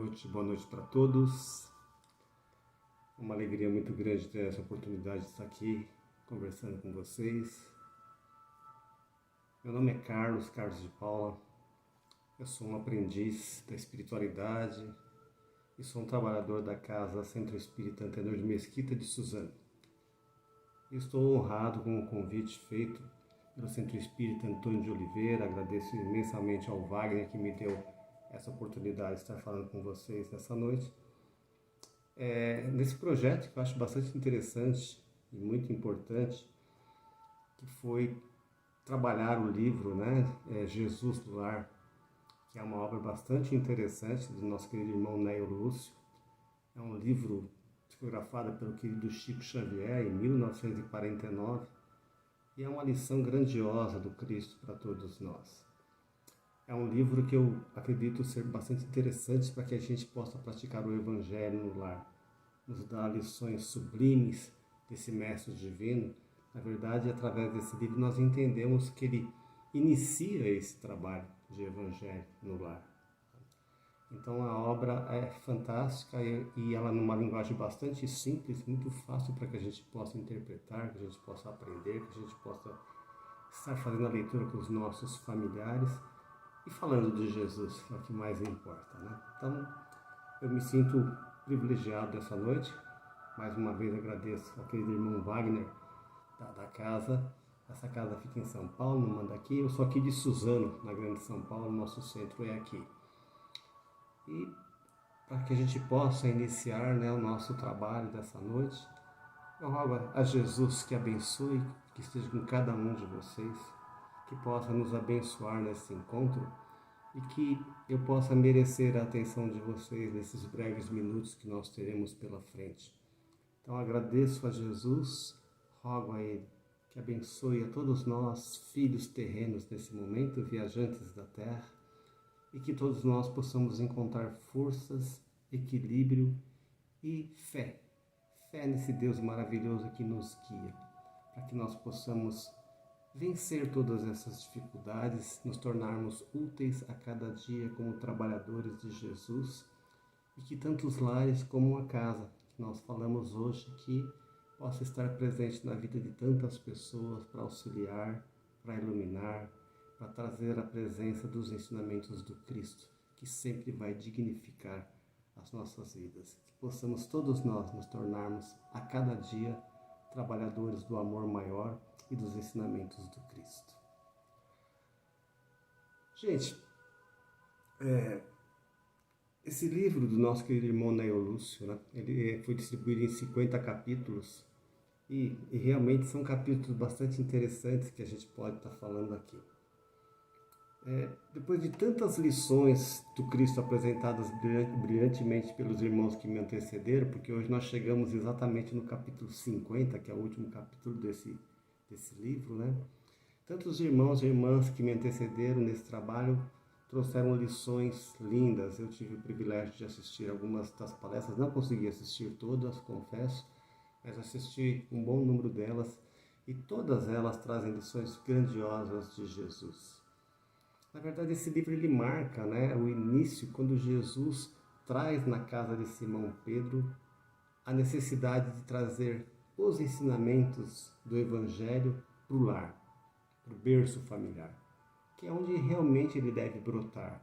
boa noite para todos. Uma alegria muito grande ter essa oportunidade de estar aqui conversando com vocês. Meu nome é Carlos de Paula. Eu sou um aprendiz da espiritualidade e sou um trabalhador da Casa Centro Espírita Antenor de Mesquita de Suzano. Estou honrado com o convite feito pelo Centro Espírita Antônio de Oliveira. Agradeço imensamente ao Wagner que me deu essa oportunidade de estar falando com vocês nessa noite. Nesse projeto que eu acho bastante interessante e muito importante, que foi trabalhar o livro, Jesus do Lar, que é uma obra bastante interessante do nosso querido irmão Neio Lúcio. É um livro psicografado pelo querido Chico Xavier em 1949 e é uma lição grandiosa do Cristo para todos nós. É um livro que eu acredito ser bastante interessante para que a gente possa praticar o Evangelho no lar. Nos dá lições sublimes desse Mestre Divino. Na verdade, através desse livro nós entendemos que ele inicia esse trabalho de Evangelho no lar. Então a obra é fantástica e ela numa linguagem bastante simples, muito fácil para que a gente possa interpretar, que a gente possa aprender, que a gente possa estar fazendo a leitura com os nossos familiares e falando de Jesus, que é o que mais importa, né? Então, eu me sinto privilegiado essa noite. Mais uma vez agradeço ao querido irmão Wagner da casa. Essa casa fica em São Paulo, não manda aqui. Eu sou aqui de Suzano, na Grande São Paulo, nosso centro é aqui. E para que a gente possa iniciar, o nosso trabalho dessa noite, eu rogo a Jesus que abençoe, que esteja com cada um de vocês, que possa nos abençoar nesse encontro e que eu possa merecer a atenção de vocês nesses breves minutos que nós teremos pela frente. Então agradeço a Jesus, rogo a Ele que abençoe a todos nós, filhos terrenos nesse momento, viajantes da terra, e que todos nós possamos encontrar forças, equilíbrio e fé nesse Deus maravilhoso que nos guia, para que nós possamos vencer todas essas dificuldades, nos tornarmos úteis a cada dia como trabalhadores de Jesus e que tantos lares como a casa que nós falamos hoje que possa estar presente na vida de tantas pessoas para auxiliar, para iluminar, para trazer a presença dos ensinamentos do Cristo, que sempre vai dignificar as nossas vidas. Que possamos todos nós nos tornarmos a cada dia trabalhadores do amor maior e dos ensinamentos do Cristo. Gente, esse livro do nosso querido irmão Neio Lúcio, ele foi distribuído em 50 capítulos e realmente são capítulos bastante interessantes que a gente pode estar falando aqui. Depois de tantas lições do Cristo apresentadas brilhantemente pelos irmãos que me antecederam, porque hoje nós chegamos exatamente no capítulo 50, que é o último capítulo desse livro, Tantos irmãos e irmãs que me antecederam nesse trabalho trouxeram lições lindas. Eu tive o privilégio de assistir algumas das palestras, não consegui assistir todas, confesso, mas assisti um bom número delas e todas elas trazem lições grandiosas de Jesus. Na verdade, esse livro ele marca o início, quando Jesus traz na casa de Simão Pedro a necessidade de trazer os ensinamentos do Evangelho para o lar, para o berço familiar, que é onde realmente ele deve brotar.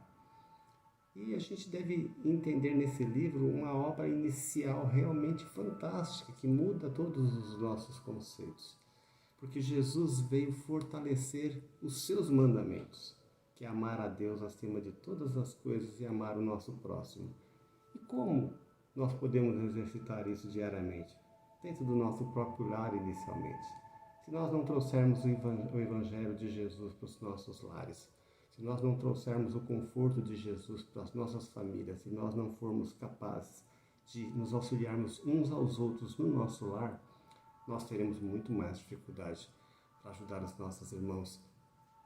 E a gente deve entender nesse livro uma obra inicial realmente fantástica, que muda todos os nossos conceitos, porque Jesus veio fortalecer os seus mandamentos, que é amar a Deus acima de todas as coisas e amar o nosso próximo. E como nós podemos exercitar isso diariamente? Dentro do nosso próprio lar inicialmente. Se nós não trouxermos o Evangelho de Jesus para os nossos lares, se nós não trouxermos o conforto de Jesus para as nossas famílias, se nós não formos capazes de nos auxiliarmos uns aos outros no nosso lar, nós teremos muito mais dificuldade para ajudar os nossos irmãos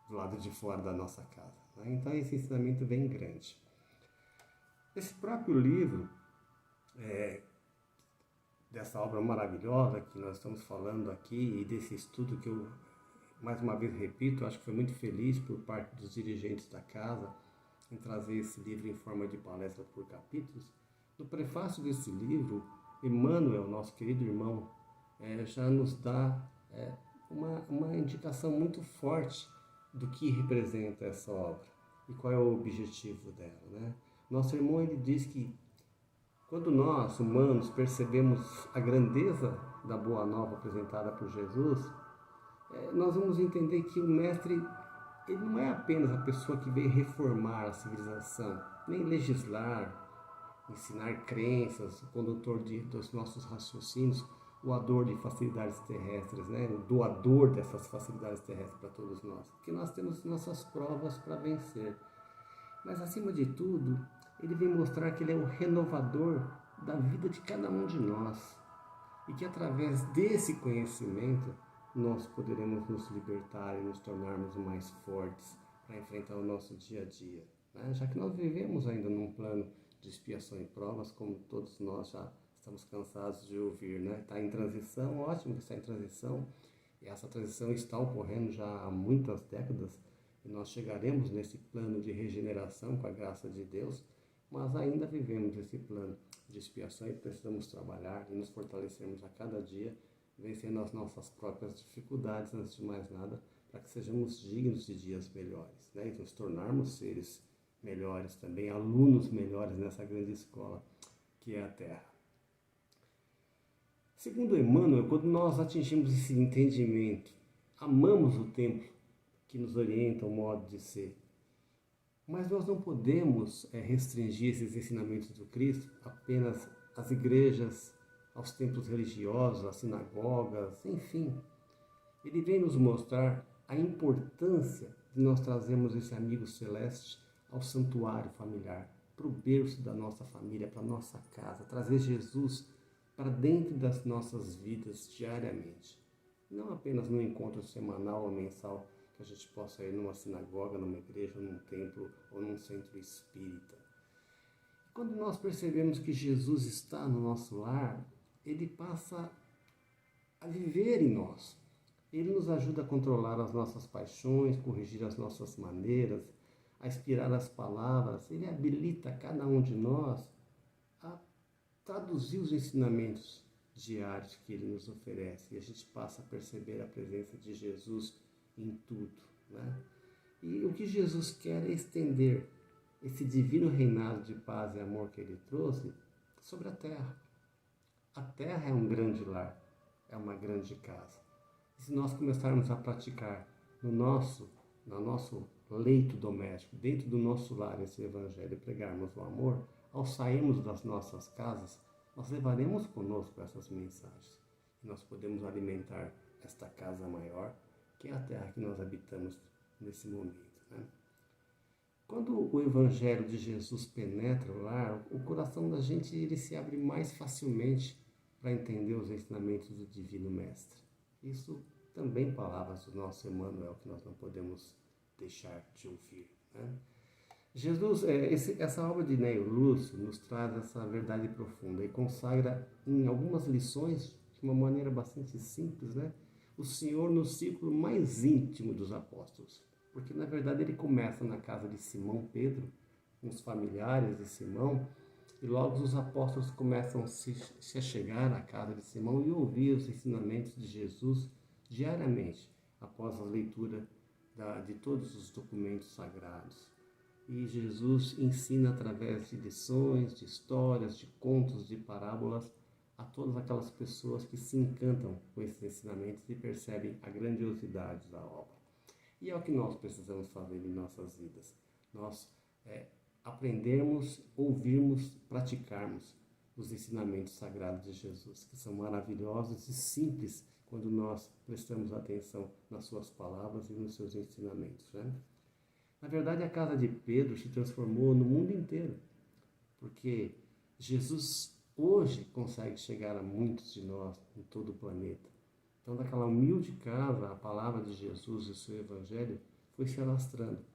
do lado de fora da nossa casa. Então esse ensinamento vem grande. Esse próprio livro, dessa obra maravilhosa que nós estamos falando aqui e desse estudo que eu, mais uma vez repito, acho que foi muito feliz por parte dos dirigentes da casa, em trazer esse livro em forma de palestra por capítulos. No prefácio desse livro, Emmanuel, nosso querido irmão, já nos dá uma indicação muito forte do que representa essa obra e qual é o objetivo dela, né? Nosso irmão, ele diz que quando nós, humanos, percebemos a grandeza da Boa Nova apresentada por Jesus, nós vamos entender que o Mestre, ele não é apenas a pessoa que veio reformar a civilização, nem legislar, ensinar crenças, o condutor dos nossos raciocínios, o ador de facilidades terrestres, né? O doador dessas facilidades terrestres para todos nós. Porque nós temos nossas provas para vencer. Mas, acima de tudo, ele vem mostrar que ele é o renovador da vida de cada um de nós. E que através desse conhecimento, nós poderemos nos libertar e nos tornarmos mais fortes para enfrentar o nosso dia a dia, né? Já que nós vivemos ainda num plano de expiação e provas, como todos nós já estamos cansados de ouvir, né? Está em transição, ótimo que está em transição, e essa transição está ocorrendo já há muitas décadas, e nós chegaremos nesse plano de regeneração com a graça de Deus, mas ainda vivemos esse plano de expiação e precisamos trabalhar e nos fortalecermos a cada dia, vencendo as nossas próprias dificuldades, antes de mais nada, para que sejamos dignos de dias melhores, né? E nos tornarmos seres melhores também, alunos melhores nessa grande escola que é a Terra. Segundo Emmanuel, quando nós atingimos esse entendimento, amamos o templo que nos orienta o modo de ser, mas nós não podemos restringir esses ensinamentos do Cristo apenas às igrejas, aos templos religiosos, às sinagogas, enfim. Ele vem nos mostrar a importância de nós trazermos esse amigo celeste ao santuário familiar, para o berço da nossa família, para a nossa casa, trazer Jesus para dentro das nossas vidas diariamente. Não apenas no encontro semanal ou mensal, que a gente possa ir numa sinagoga, numa igreja, num templo ou num centro espírita. Quando nós percebemos que Jesus está no nosso lar, ele passa a viver em nós. Ele nos ajuda a controlar as nossas paixões, corrigir as nossas maneiras, a inspirar as palavras. Ele habilita cada um de nós a traduzir os ensinamentos diários que ele nos oferece. E a gente passa a perceber a presença de Jesus em tudo, né? E o que Jesus quer é estender esse divino reinado de paz e amor que ele trouxe sobre a terra. A terra é um grande lar, é uma grande casa. E se nós começarmos a praticar no nosso leito doméstico, dentro do nosso lar, esse evangelho, e pregarmos o amor, ao sairmos das nossas casas, nós levaremos conosco essas mensagens. E nós podemos alimentar esta casa maior, que é a terra que nós habitamos nesse momento, né? Quando o Evangelho de Jesus penetra o lar, o coração da gente ele se abre mais facilmente para entender os ensinamentos do Divino Mestre. Isso também palavras do nosso Emmanuel que nós não podemos deixar de ouvir, né? Jesus, essa obra de Neio Lúcio nos traz essa verdade profunda e consagra em algumas lições, de uma maneira bastante simples, né, o Senhor no círculo mais íntimo dos apóstolos. Porque, na verdade, ele começa na casa de Simão Pedro, com os familiares de Simão, e logo os apóstolos começam a se chegar à casa de Simão e ouvir os ensinamentos de Jesus diariamente, após a leitura de todos os documentos sagrados. E Jesus ensina através de lições, de histórias, de contos, de parábolas, a todas aquelas pessoas que se encantam com esses ensinamentos e percebem a grandiosidade da obra. E é o que nós precisamos fazer em nossas vidas. Nós aprendermos, ouvirmos, praticarmos os ensinamentos sagrados de Jesus, que são maravilhosos e simples quando nós prestamos atenção nas suas palavras e nos seus ensinamentos, né? Na verdade, a casa de Pedro se transformou no mundo inteiro, porque Jesus hoje consegue chegar a muitos de nós em todo o planeta. Então, daquela humilde casa, a palavra de Jesus e o seu evangelho foi se alastrando.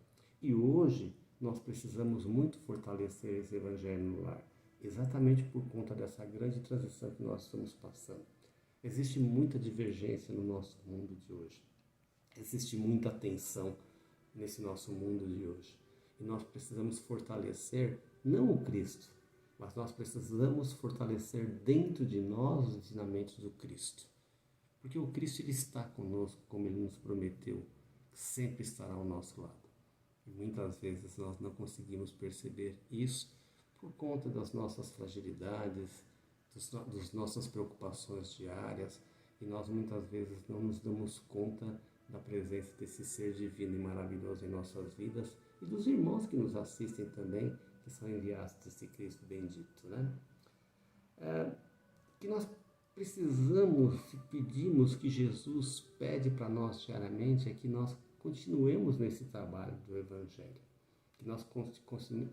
E hoje nós precisamos muito fortalecer esse evangelho no lar, exatamente por conta dessa grande transição que nós estamos passando. Existe muita divergência no nosso mundo de hoje. Existe muita tensão nesse nosso mundo de hoje. E nós precisamos fortalecer, não o Cristo, mas nós precisamos fortalecer dentro de nós os ensinamentos do Cristo. Porque o Cristo ele está conosco, como ele nos prometeu, sempre estará ao nosso lado. E muitas vezes nós não conseguimos perceber isso por conta das nossas fragilidades, das nossas preocupações diárias, e nós muitas vezes não nos damos conta da presença desse ser divino e maravilhoso em nossas vidas e dos irmãos que nos assistem também, que são enviados desse Cristo bendito, né? Que nós precisamos e pedimos que Jesus pede para nós diariamente é que nós continuemos nesse trabalho do Evangelho, que nós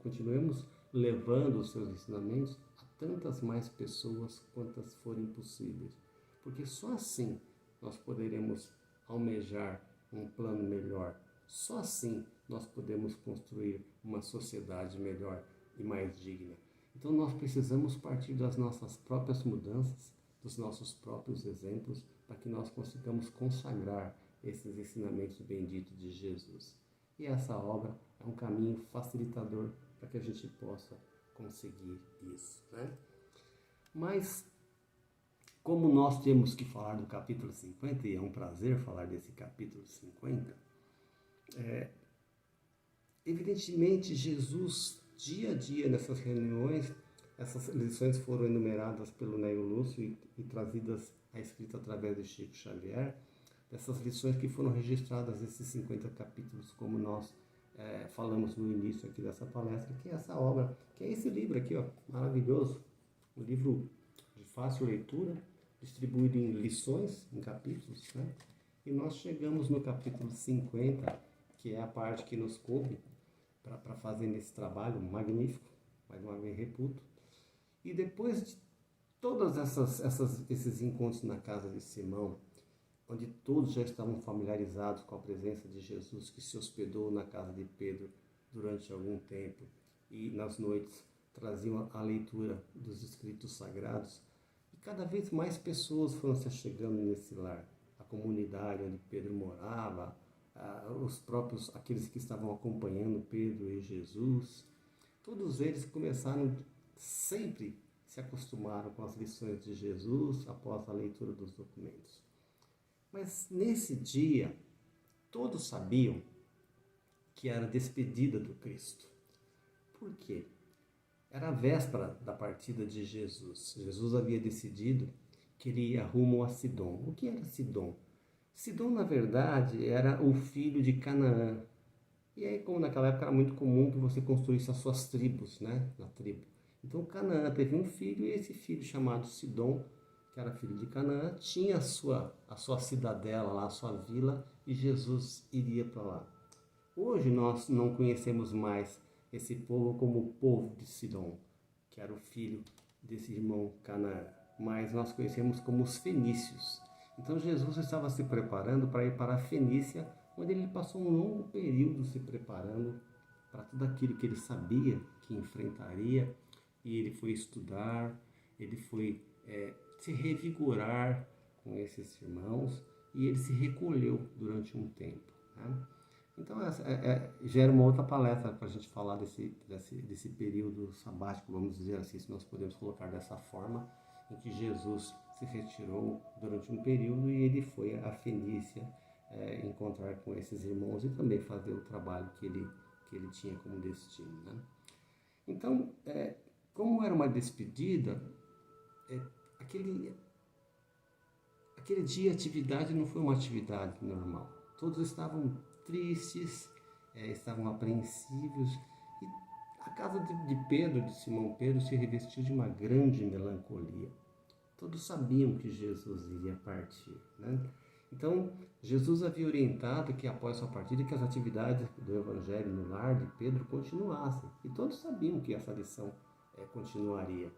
continuemos levando os seus ensinamentos a tantas mais pessoas quantas forem possíveis, porque só assim nós poderemos almejar um plano melhor, só assim nós podemos construir uma sociedade melhor e mais digna. Então nós precisamos partir das nossas próprias mudanças, dos nossos próprios exemplos, para que nós consigamos consagrar esses ensinamentos benditos de Jesus. E essa obra é um caminho facilitador para que a gente possa conseguir isso, né? Mas, como nós temos que falar do capítulo 50, e é um prazer falar desse capítulo 50, evidentemente Jesus, dia a dia nessas reuniões, essas lições foram enumeradas pelo Nélio Lúcio e trazidas à escrita através de Chico Xavier, dessas lições que foram registradas nesses 50 capítulos, como nós falamos no início aqui dessa palestra, que é essa obra, que é esse livro aqui, ó, maravilhoso, um livro de fácil leitura, distribuído em lições, em capítulos, né? E nós chegamos no capítulo 50, que é a parte que nos coube para fazer nesse trabalho magnífico, mais uma vez reputo. E depois de todos esses encontros na casa de Simão, onde todos já estavam familiarizados com a presença de Jesus, que se hospedou na casa de Pedro durante algum tempo, e nas noites traziam a leitura dos escritos sagrados, e cada vez mais pessoas foram se chegando nesse lar, a comunidade onde Pedro morava, os próprios, aqueles que estavam acompanhando Pedro e Jesus, todos eles começaram, sempre se acostumaram com as lições de Jesus após a leitura dos documentos. Mas nesse dia, todos sabiam que era a despedida do Cristo. Por quê? Era a véspera da partida de Jesus. Jesus havia decidido que ele ia rumo a Sidom. O que era Sidom? Sidom, na verdade, era o filho de Canaã. E aí, como naquela época era muito comum que você construísse as suas tribos, né? Na tribo. Então, Canaã teve um filho, e esse filho chamado Sidom, que era filho de Canaã, tinha a sua cidadela lá, a sua vila, e Jesus iria para lá. Hoje nós não conhecemos mais esse povo como o povo de Sidom, que era o filho desse irmão Canaã, mas nós conhecemos como os fenícios. Então Jesus estava se preparando para ir para a Fenícia, onde ele passou um longo período se preparando para tudo aquilo que ele sabia que enfrentaria, e ele foi estudar, ele foi se revigorar com esses irmãos, e ele se recolheu durante um tempo, né? Então gera uma outra palestra para a gente falar desse período sabático, vamos dizer assim, se nós podemos colocar dessa forma, em que Jesus se retirou durante um período e ele foi à Fenícia encontrar com esses irmãos e também fazer o trabalho que ele tinha como destino, né? Então, como era uma despedida, aquele dia a atividade não foi uma atividade normal. Todos estavam tristes, estavam apreensivos, e a casa de Pedro, de Simão Pedro, se revestiu de uma grande melancolia. Todos sabiam que Jesus iria partir, né? Então, Jesus havia orientado que após sua partida, que as atividades do Evangelho no lar de Pedro continuassem. E todos sabiam que essa lição continuaria.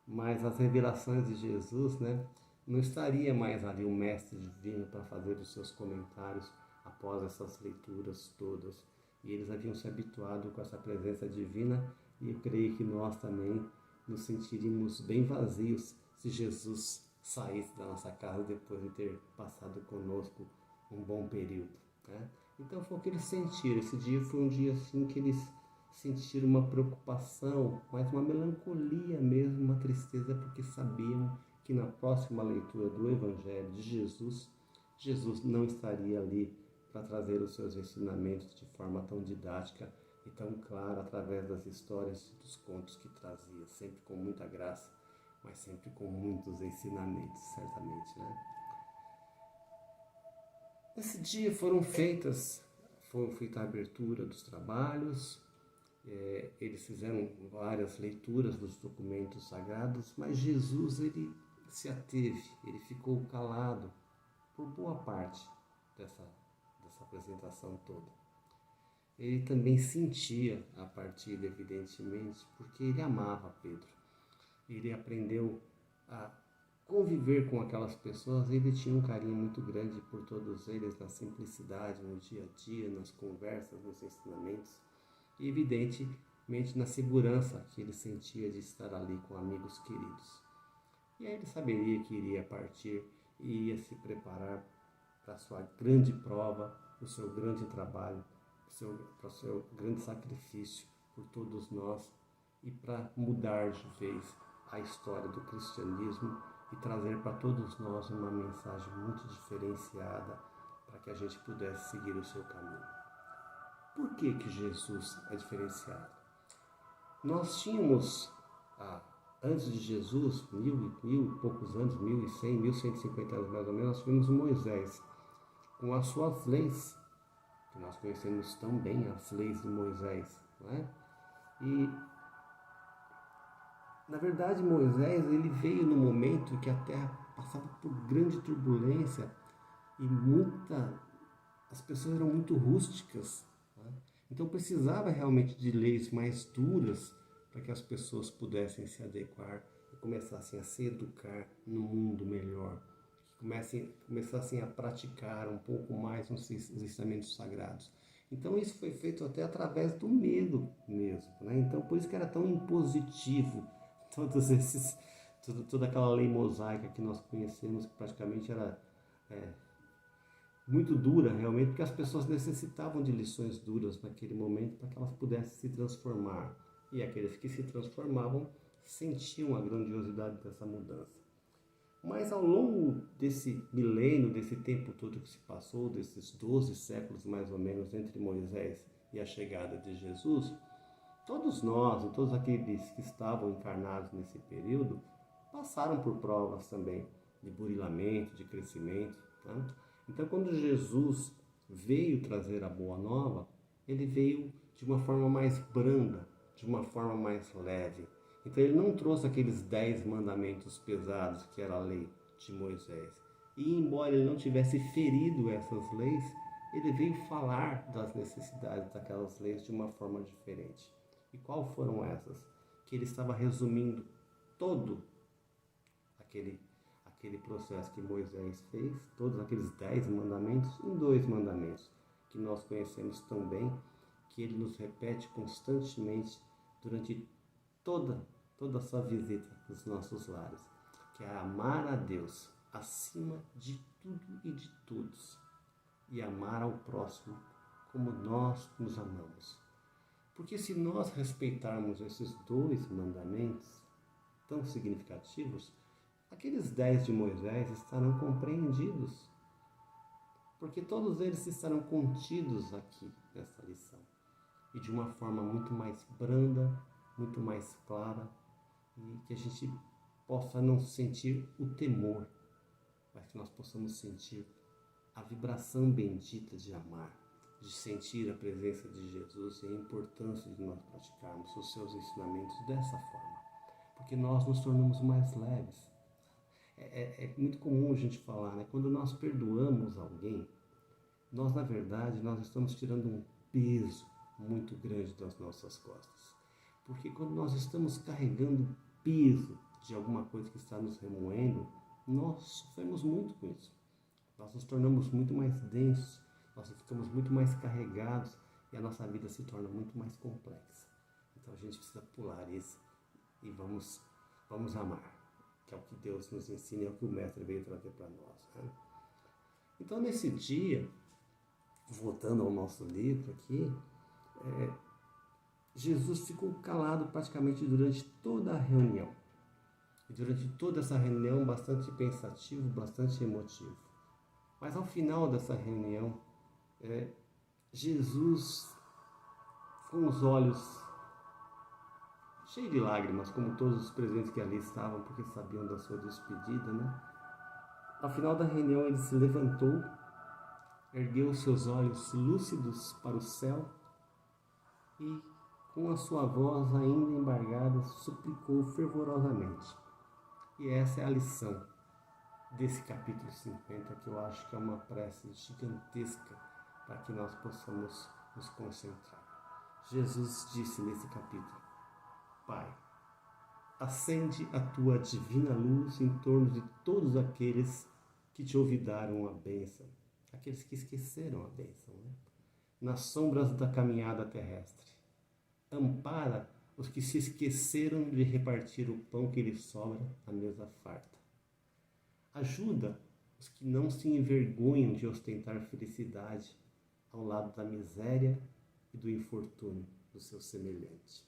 Mas as revelações de Jesus, né, não estaria mais ali o Mestre Divino para fazer os seus comentários após essas leituras todas. E eles haviam se habituado com essa presença divina, e eu creio que nós também nos sentiríamos bem vazios se Jesus saísse da nossa casa depois de ter passado conosco um bom período, né? Então foi o que eles sentiram. Esse dia foi um dia assim que eles sentir uma preocupação, mas uma melancolia mesmo, uma tristeza, porque sabiam que na próxima leitura do Evangelho de Jesus, Jesus não estaria ali para trazer os seus ensinamentos de forma tão didática e tão clara através das histórias e dos contos que trazia, sempre com muita graça, mas sempre com muitos ensinamentos, certamente, né? Nesse dia foi feita a abertura dos trabalhos, eles fizeram várias leituras dos documentos sagrados, mas Jesus, ele se ateve, ele ficou calado por boa parte dessa apresentação toda. Ele também sentia a partida, evidentemente, porque ele amava Pedro. Ele aprendeu a conviver com aquelas pessoas, ele tinha um carinho muito grande por todos eles, na simplicidade, no dia a dia, nas conversas, nos ensinamentos, e evidentemente na segurança que ele sentia de estar ali com amigos queridos. E aí ele saberia que iria partir e ia se preparar para a sua grande prova, para o seu grande trabalho, para o seu grande sacrifício por todos nós e para mudar de vez a história do cristianismo e trazer para todos nós uma mensagem muito diferenciada para que a gente pudesse seguir o seu caminho. Por que Jesus é diferenciado? Nós tínhamos, antes de Jesus, mil e poucos anos, 1100, 1150 anos mais ou menos, nós tivemos Moisés, com as suas leis, que nós conhecemos tão bem, as leis de Moisés, não é? E, na verdade, Moisés, ele veio no momento que a terra passava por grande turbulência e as pessoas eram muito rústicas, né? Então precisava realmente de leis mais duras para que as pessoas pudessem se adequar e começassem a se educar no mundo melhor, que começassem a praticar um pouco mais os ensinamentos sagrados. Então isso foi feito até através do medo mesmo, né? Então por isso que era tão impositivo toda aquela lei mosaica que nós conhecemos, que praticamente era muito dura realmente, porque as pessoas necessitavam de lições duras naquele momento para que elas pudessem se transformar. E aqueles que se transformavam sentiam a grandiosidade dessa mudança. Mas ao longo desse milênio, desse tempo todo que se passou, desses 12 séculos mais ou menos entre Moisés e a chegada de Jesus, todos nós e todos aqueles que estavam encarnados nesse período passaram por provas também de burilamento, de crescimento, tá? Então, quando Jesus veio trazer a boa nova, ele veio de uma forma mais branda, de uma forma mais leve. Então, ele não trouxe aqueles 10 mandamentos pesados que era a lei de Moisés. E, embora ele não tivesse ferido essas leis, ele veio falar das necessidades daquelas leis de uma forma diferente. E qual foram essas? Que ele estava resumindo todo aquele processo que Moisés fez, todos aqueles 10 mandamentos, em 2 mandamentos, que nós conhecemos tão bem, que ele nos repete constantemente durante toda a sua visita nos nossos lares, que é amar a Deus acima de tudo e de todos, e amar ao próximo como nós nos amamos. Porque se nós respeitarmos esses 2 mandamentos tão significativos, aqueles 10 de Moisés estarão compreendidos, porque todos eles estarão contidos aqui nessa lição, e de uma forma muito mais branda, muito mais clara, e que a gente possa não sentir o temor, mas que nós possamos sentir a vibração bendita de amar, de sentir a presença de Jesus e a importância de nós praticarmos os seus ensinamentos dessa forma, porque nós nos tornamos mais leves. É muito comum a gente falar, né? Quando nós perdoamos alguém, nós, na verdade, nós estamos tirando um peso muito grande das nossas costas. Porque quando nós estamos carregando peso de alguma coisa que está nos remoendo, nós sofremos muito com isso. Nós nos tornamos muito mais densos, nós ficamos muito mais carregados e a nossa vida se torna muito mais complexa. Então a gente precisa pular isso e vamos amar, que é o que Deus nos ensina, é o que o Mestre veio trazer para nós, né? Então, nesse dia, voltando ao nosso livro aqui, Jesus ficou calado praticamente durante toda a reunião. E durante toda essa reunião, bastante pensativo, bastante emotivo. Mas ao final dessa reunião, Jesus, com os olhos cheios de lágrimas, como todos os presentes que ali estavam, porque sabiam da sua despedida, né? Ao final da reunião, ele se levantou, ergueu seus olhos lúcidos para o céu e, com a sua voz ainda embargada, suplicou fervorosamente. E essa é a lição desse capítulo 50, que eu acho que é uma prece gigantesca para que nós possamos nos concentrar. Jesus disse nesse capítulo: Pai, acende a tua divina luz em torno de todos aqueles que te olvidaram a bênção, aqueles que esqueceram a bênção, né? Nas sombras da caminhada terrestre. Ampara os que se esqueceram de repartir o pão que lhes sobra à mesa farta. Ajuda os que não se envergonham de ostentar felicidade ao lado da miséria e do infortúnio do seu semelhante.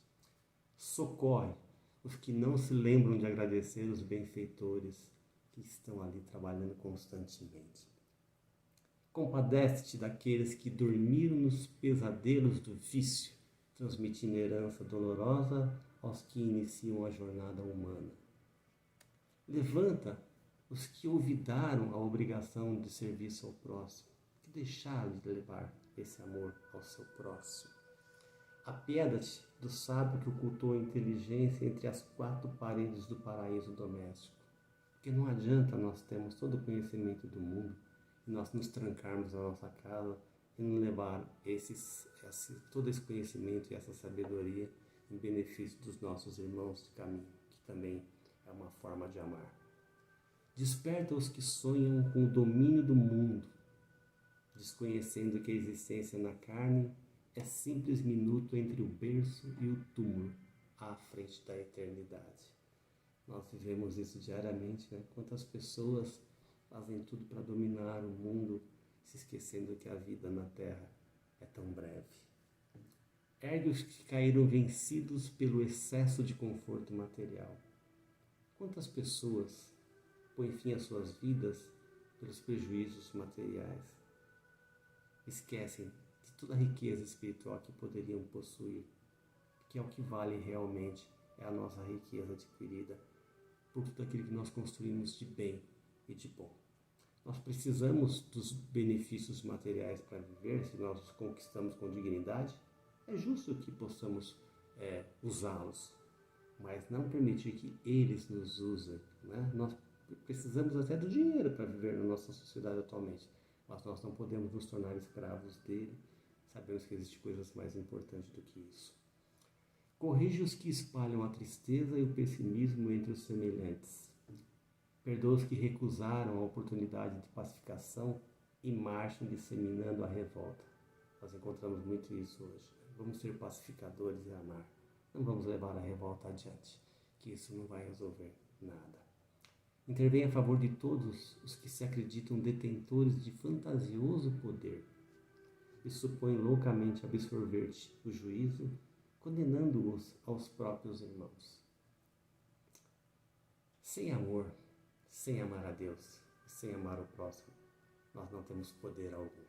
Socorre os que não se lembram de agradecer os benfeitores que estão ali trabalhando constantemente. Compadece-te daqueles que dormiram nos pesadelos do vício, transmitindo herança dolorosa aos que iniciam a jornada humana. Levanta os que olvidaram a obrigação de serviço ao próximo, que deixaram de levar esse amor ao seu próximo. Apieda-te do sábio que ocultou a inteligência entre as quatro paredes do paraíso doméstico. Porque não adianta nós termos todo o conhecimento do mundo e nós nos trancarmos na nossa casa e não levar todo esse conhecimento e essa sabedoria em benefício dos nossos irmãos de caminho, que também é uma forma de amar. Desperta os que sonham com o domínio do mundo, desconhecendo que a existência na carne é simples minuto entre o berço e o túmulo, à frente da eternidade. Nós vivemos isso diariamente, né? Quantas pessoas fazem tudo para dominar o mundo, se esquecendo que a vida na Terra é tão breve. Ergue os que caíram vencidos pelo excesso de conforto material. Quantas pessoas põem fim às suas vidas pelos prejuízos materiais? Esquecem de toda a riqueza espiritual que poderiam possuir, que é o que vale realmente, é a nossa riqueza adquirida por tudo aquilo que nós construímos de bem e de bom. Nós precisamos dos benefícios materiais para viver, se nós os conquistamos com dignidade. É justo que possamos usá-los, mas não permitir que eles nos usem, né? Nós precisamos até do dinheiro para viver na nossa sociedade atualmente, mas nós não podemos nos tornar escravos dele. Sabemos que existem coisas mais importantes do que isso. Corrige os que espalham a tristeza e o pessimismo entre os semelhantes. Perdoa os que recusaram a oportunidade de pacificação e marcham disseminando a revolta. Nós encontramos muito isso hoje. Vamos ser pacificadores e amar. Não vamos levar a revolta adiante, que isso não vai resolver nada. Intervenha a favor de todos os que se acreditam detentores de fantasioso poder e supõem loucamente absorver-te o juízo, condenando-os aos próprios irmãos. Sem amor, sem amar a Deus e sem amar o próximo, nós não temos poder algum.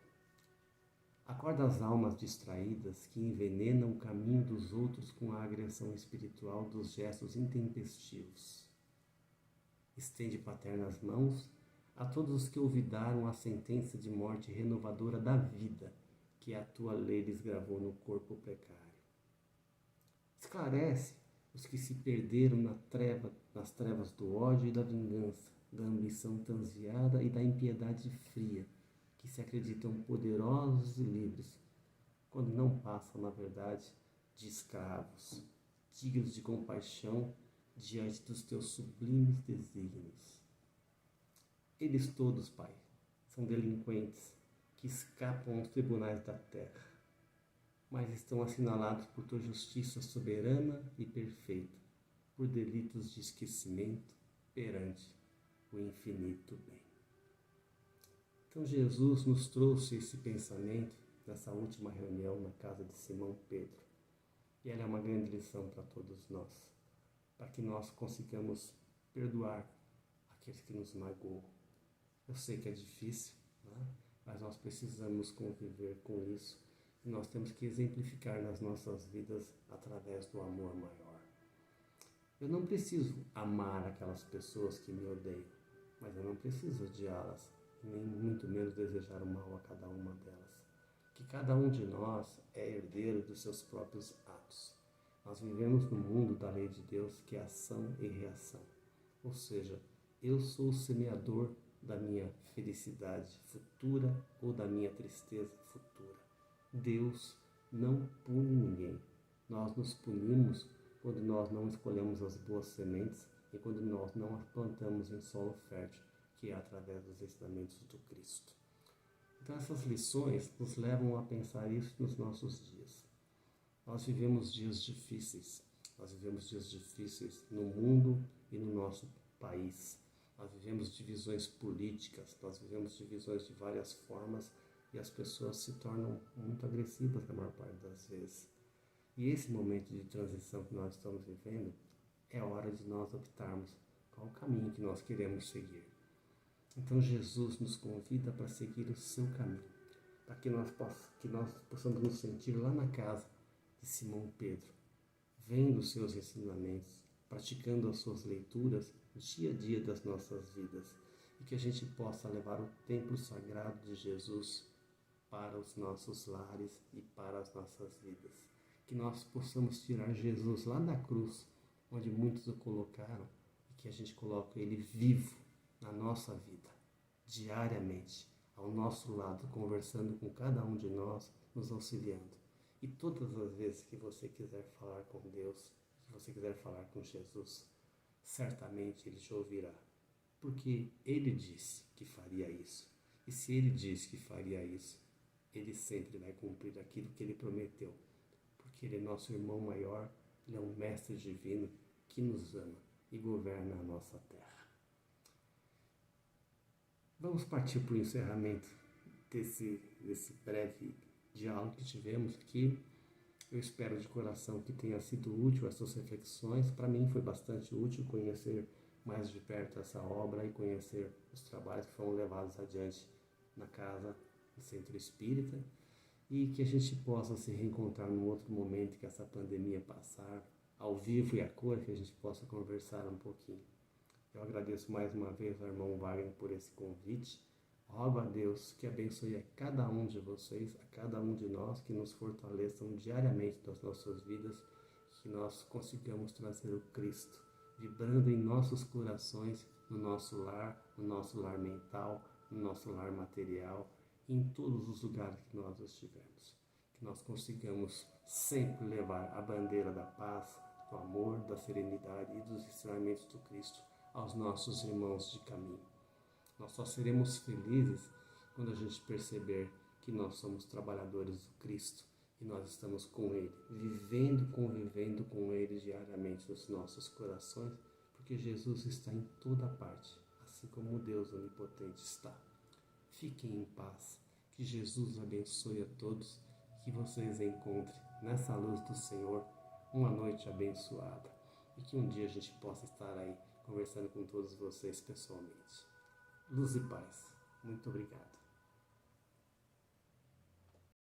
Acorda as almas distraídas que envenenam o caminho dos outros com a agressão espiritual dos gestos intempestivos. Estende paternas mãos a todos os que olvidaram a sentença de morte renovadora da vida que a tua lei lhes gravou no corpo precário. Esclarece os que se perderam nas trevas do ódio e da vingança, da ambição transviada e da impiedade fria, que se acreditam poderosos e livres, quando não passam, na verdade, de escravos, dignos de compaixão diante dos teus sublimes desígnios. Eles todos, Pai, são delinquentes que escapam aos tribunais da terra, mas estão assinalados por tua justiça soberana e perfeita, por delitos de esquecimento perante o infinito bem. Então Jesus nos trouxe esse pensamento nessa última reunião na casa de Simão Pedro. E ela é uma grande lição para todos nós, para que nós consigamos perdoar aqueles que nos magoam. Eu sei que é difícil, né? Mas nós precisamos conviver com isso e nós temos que exemplificar nas nossas vidas através do amor maior. Eu não preciso amar aquelas pessoas que me odeiam, mas eu não preciso odiá-las, nem muito menos desejar o mal a cada uma delas. Que cada um de nós é herdeiro dos seus próprios atos. Nós vivemos no mundo da lei de Deus, que é ação e reação. Ou seja, eu sou o semeador da minha felicidade futura ou da minha tristeza futura. Deus não pune ninguém. Nós nos punimos quando nós não escolhemos as boas sementes e quando nós não as plantamos em solo fértil, que é através dos ensinamentos do Cristo. Então essas lições nos levam a pensar isso nos nossos dias. Nós vivemos dias difíceis. Nós vivemos dias difíceis no mundo e no nosso país. Nós vivemos divisões políticas, nós vivemos divisões de várias formas e as pessoas se tornam muito agressivas na maior parte das vezes. E esse momento de transição que nós estamos vivendo é hora de nós optarmos qual o caminho que nós queremos seguir. Então Jesus nos convida para seguir o seu caminho, para que nós possamos nos sentir lá na casa de Simão Pedro, vendo os seus ensinamentos, praticando as suas leituras dia a dia das nossas vidas e que a gente possa levar o templo sagrado de Jesus para os nossos lares e para as nossas vidas. Que nós possamos tirar Jesus lá da cruz, onde muitos o colocaram, e que a gente coloque ele vivo na nossa vida, diariamente, ao nosso lado, conversando com cada um de nós, nos auxiliando. E todas as vezes que você quiser falar com Deus, que você quiser falar com Jesus, certamente ele te ouvirá, porque ele disse que faria isso. E se ele disse que faria isso, ele sempre vai cumprir aquilo que ele prometeu, porque ele é nosso irmão maior, ele é um mestre divino que nos ama e governa a nossa terra. Vamos partir para o encerramento desse breve diálogo que tivemos aqui. Eu espero de coração que tenha sido útil essas reflexões. Para mim foi bastante útil conhecer mais de perto essa obra e conhecer os trabalhos que foram levados adiante na casa do Centro Espírita e que a gente possa se reencontrar num outro momento que essa pandemia passar, ao vivo e a cor, que a gente possa conversar um pouquinho. Eu agradeço mais uma vez ao irmão Wagner por esse convite. Rogo a Deus que abençoe a cada um de vocês, a cada um de nós, que nos fortaleçam diariamente nas nossas vidas, que nós consigamos trazer o Cristo, vibrando em nossos corações, no nosso lar mental, no nosso lar material, em todos os lugares que nós estivermos. Que nós consigamos sempre levar a bandeira da paz, do amor, da serenidade e dos ensinamentos do Cristo aos nossos irmãos de caminho. Nós só seremos felizes quando a gente perceber que nós somos trabalhadores do Cristo e nós estamos com Ele, vivendo, convivendo com Ele diariamente nos nossos corações, porque Jesus está em toda parte, assim como Deus onipotente está. Fiquem em paz, que Jesus abençoe a todos, que vocês encontrem nessa luz do Senhor uma noite abençoada e que um dia a gente possa estar aí conversando com todos vocês pessoalmente. Luz e paz. Muito obrigado.